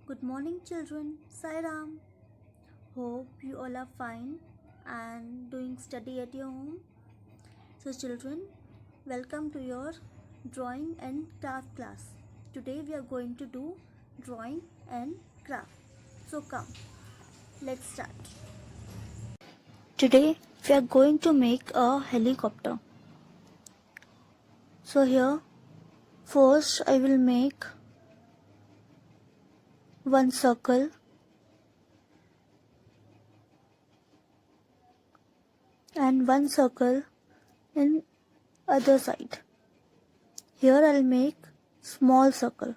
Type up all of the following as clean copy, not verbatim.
Good morning, children. Sai Ram. Hope you all are fine and doing study at your home. So, children, welcome to your drawing and craft class. Today we are going to do drawing and craft. So, come, let's start. Today we are going to make a helicopter. So, here first I will make one circle and one circle in other side. Here I'll make small circle.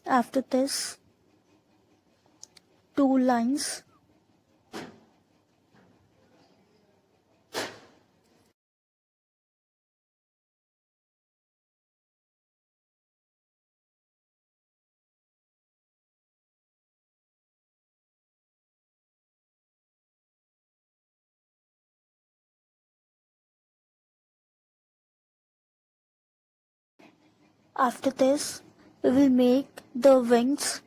After this, two lines. After this, we will make the wings.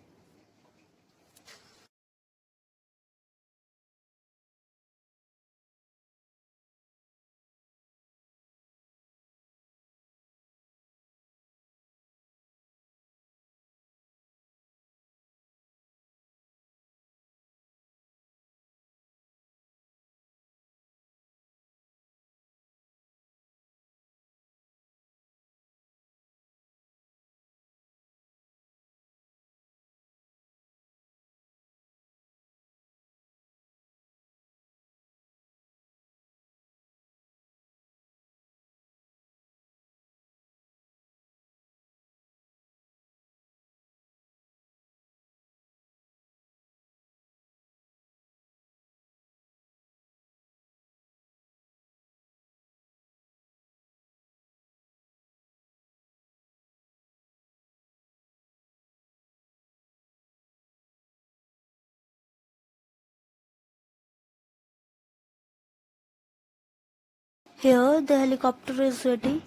Here the helicopter is ready.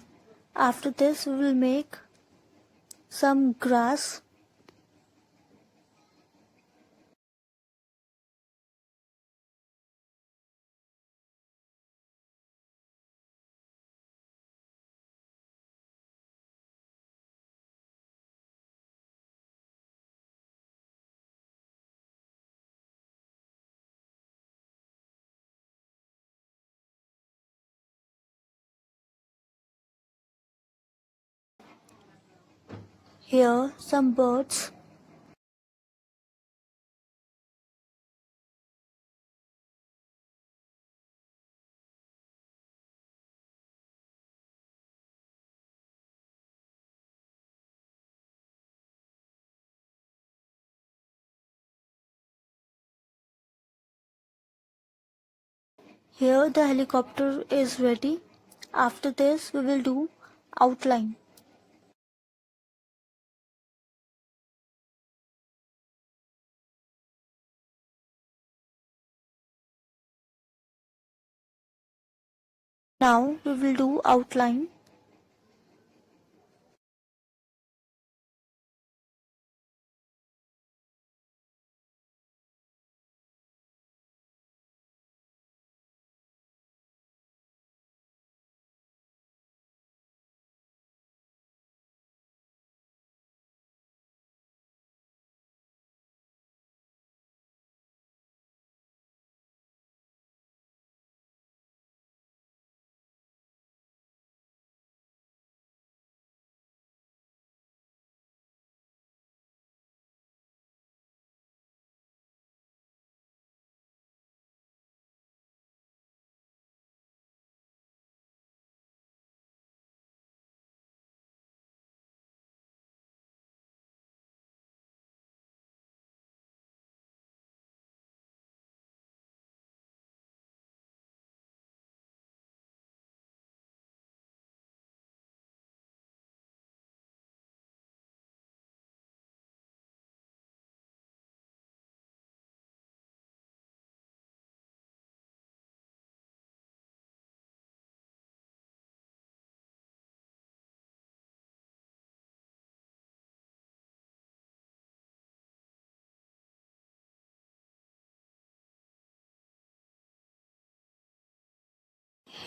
After this, we will make some grass. Here some birds. Here the helicopter is ready. After this, we will do outline. Now we will do outline.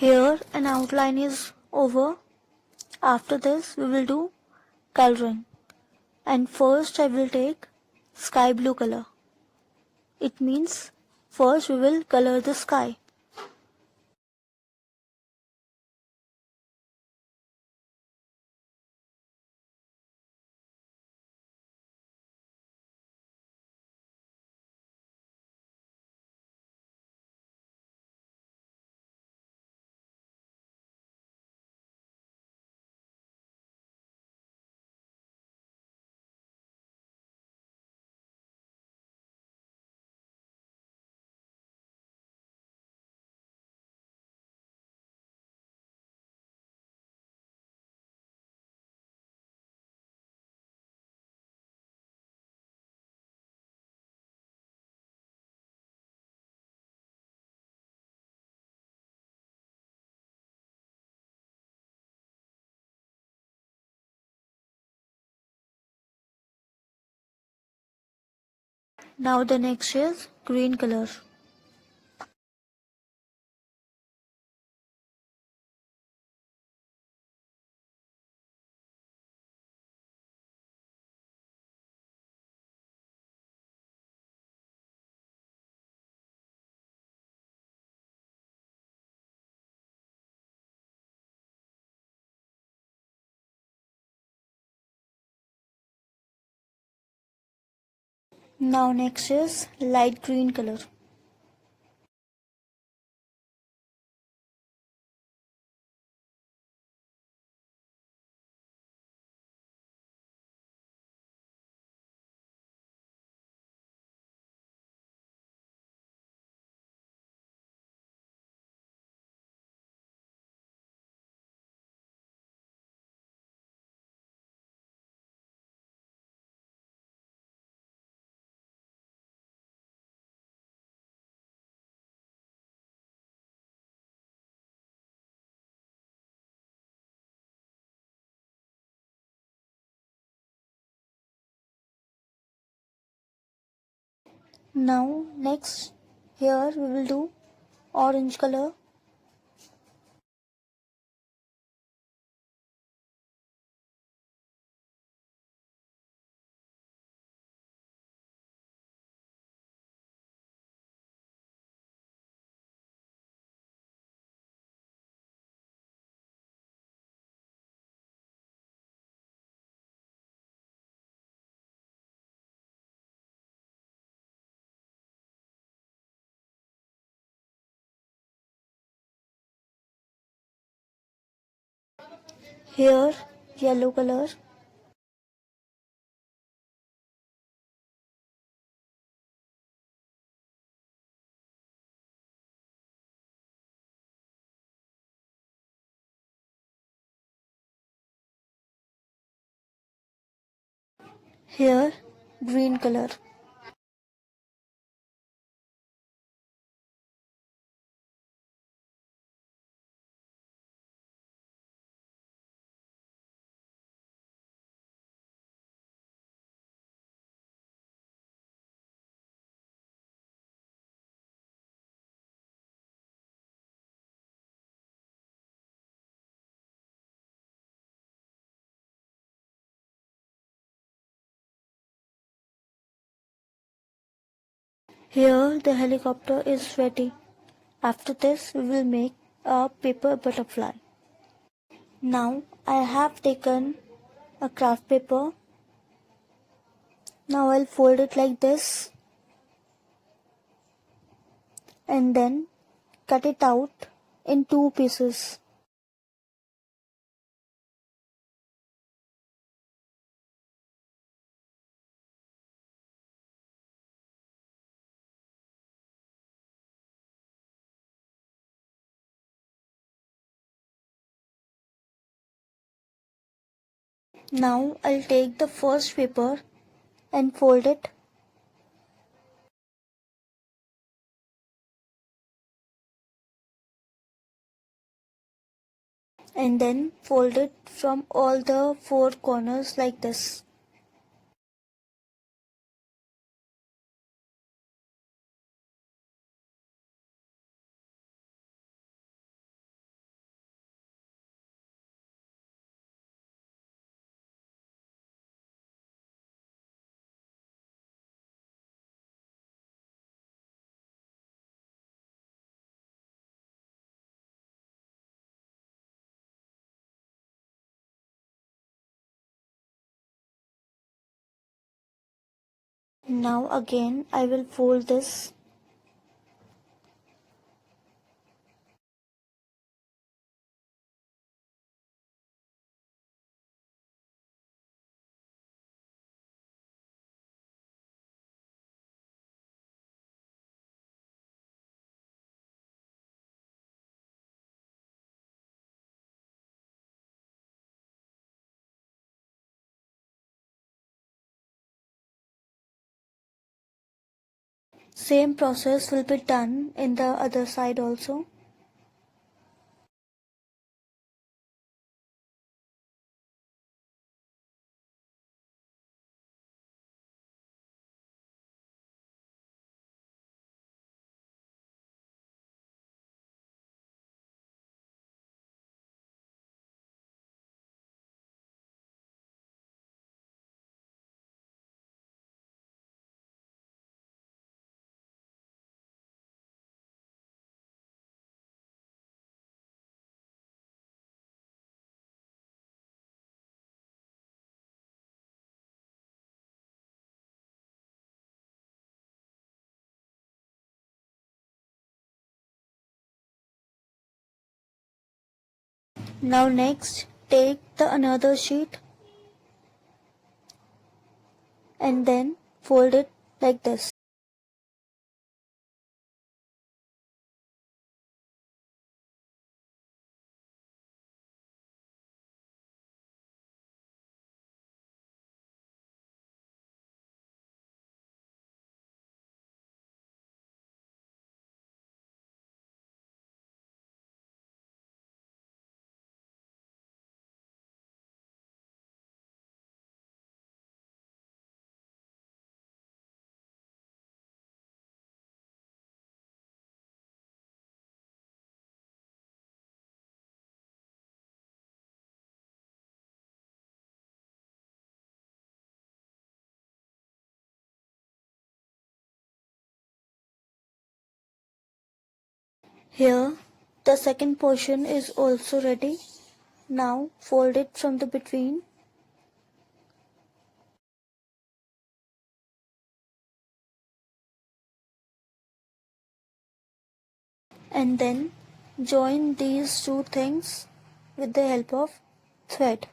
Here an outline is over. After this we will do coloring. And first I will take sky blue color. It means first we will color the sky. Now the next is green color. Now next is light green color. Now next here we will do orange color. Here yellow color. Here green color. Here the helicopter is ready. After this we will make a paper butterfly. Now I have taken a craft paper. Now I'll fold it like this and then cut it out in two pieces. Now I'll take the first paper and fold it and then fold it from all the four corners like this. Now again I will fold this. Same process will be done in the other side also. Now next, take the another sheet and then fold it like this. Here, the second portion is also ready. Now fold it from the between. And then join these two things with the help of thread.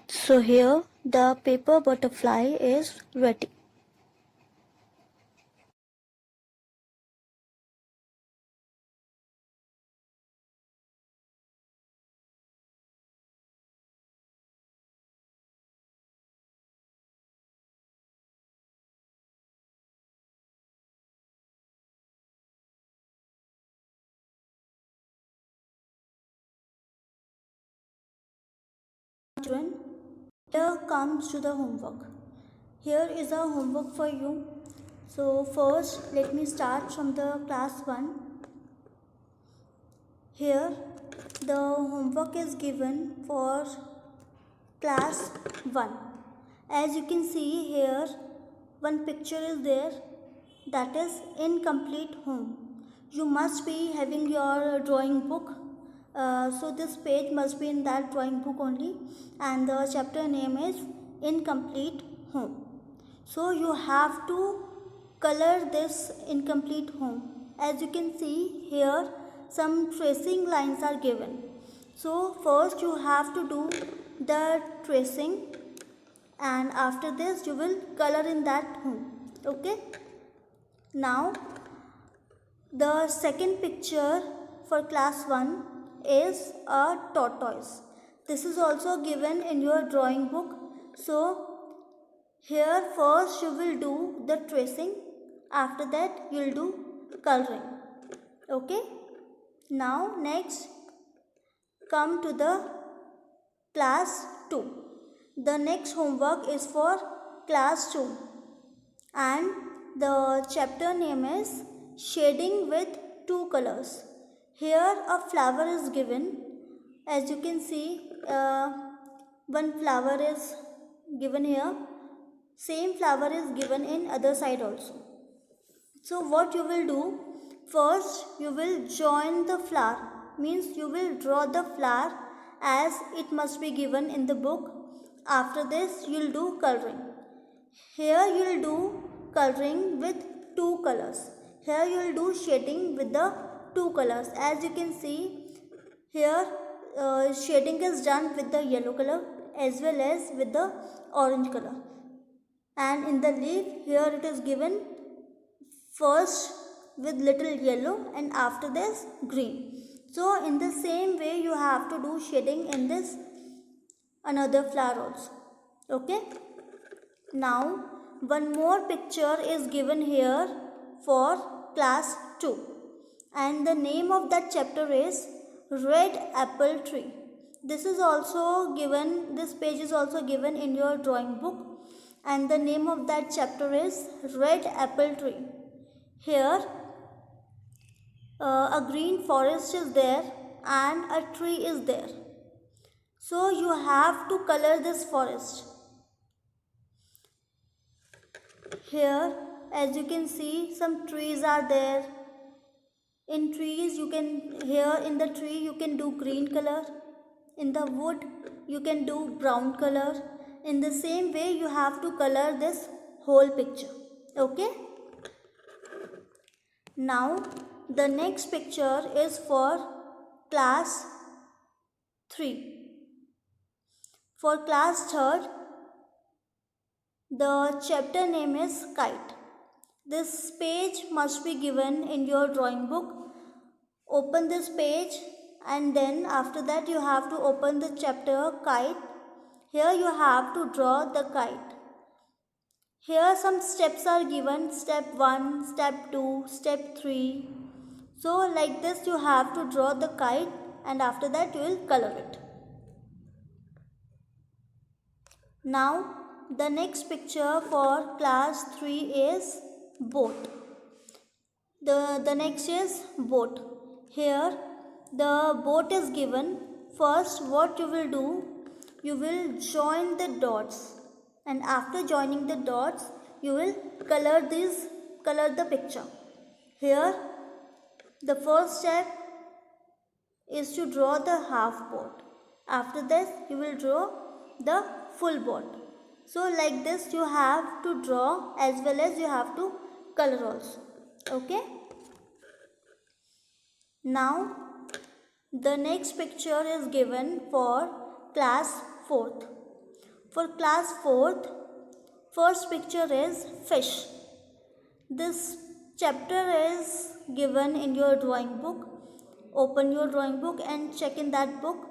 So here the paper butterfly is ready. Children, here comes to the homework. Here is a homework for you. So first let me start from the class 1. Here the homework is given for class 1. As you can see here, one picture is there, that is incomplete home. You must be having your drawing book. So this page must be in that drawing book only, and the chapter name is incomplete home. So you have to color this incomplete home. As you can see here, some tracing lines are given. So first you have to do the tracing, and after this you will color in that home. Okay. Now the second picture for class 1 is a tortoise. This is also given in your drawing book. So here first you will do the tracing, after that you will do coloring. Okay. Now next come to the class 2. The next homework is for class 2 and the chapter name is shading with two colors. Here a flower is given. As you can see, one flower is given here. Same flower is given in other side also. So what you will do, first you will join the flower, means you will draw the flower as it must be given in the book. After this you will do coloring. Here you will do coloring with two colors. Here you will do shading with the two colors. As you can see here, shading is done with the yellow color as well as with the orange color. And in the leaf, here it is given first with little yellow and after this green. So in the same way you have to do shading in this another flower also. Okay. Now one more picture is given here for class 2 and the name of that chapter is Red Apple Tree. This is also given, this page is also given in your drawing book and the name of that chapter is Red Apple Tree. Here a green forest is there and a tree is there. So you have to color this forest. Here as you can see some trees are there. In trees you can, here in the tree you can do green color. In the wood you can do brown color. In the same way you have to color this whole picture. Okay. Now the next picture is for class 3. For class 3rd, the chapter name is Kite. This page must be given in your drawing book. Open this page and then after that you have to open the chapter Kite. Here you have to draw the kite. Here some steps are given, step 1, step 2, step 3. So like this you have to draw the kite and after that you will color it. Now the next picture for class 3 is boat. The next is boat. Here the boat is given. First what you will do, you will join the dots and after joining the dots you will color the picture. Here the first step is to draw the half boat. After this you will draw the full boat. So like this you have to draw as well as you have to color also. Okay. Now the next picture is given for class 4th. For class 4th, first picture is fish. This chapter is given in your drawing book. Open your drawing book and check in that book.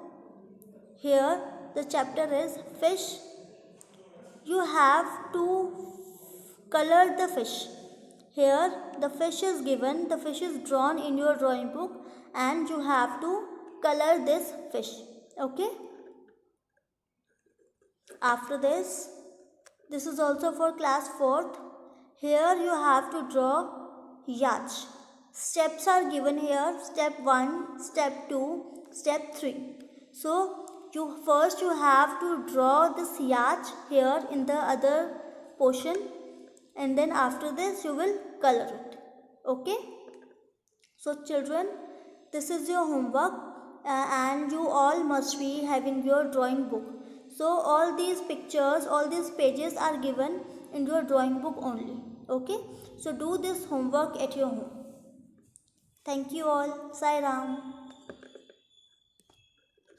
Here the chapter is fish. You have to color the fish. Here the fish is given, the fish is drawn in your drawing book and you have to color this fish. Okay. After this is also for class 4th. Here you have to draw yacht. Steps are given here, step 1, step 2, step 3. So you have to draw this yacht here in the other portion and then after this you will color it. Okay. So children, this is your homework and you all must be having your drawing book. So all these pictures, all these pages are given in your drawing book only. Okay. So do this homework at your home. Thank you all. Sai Ram.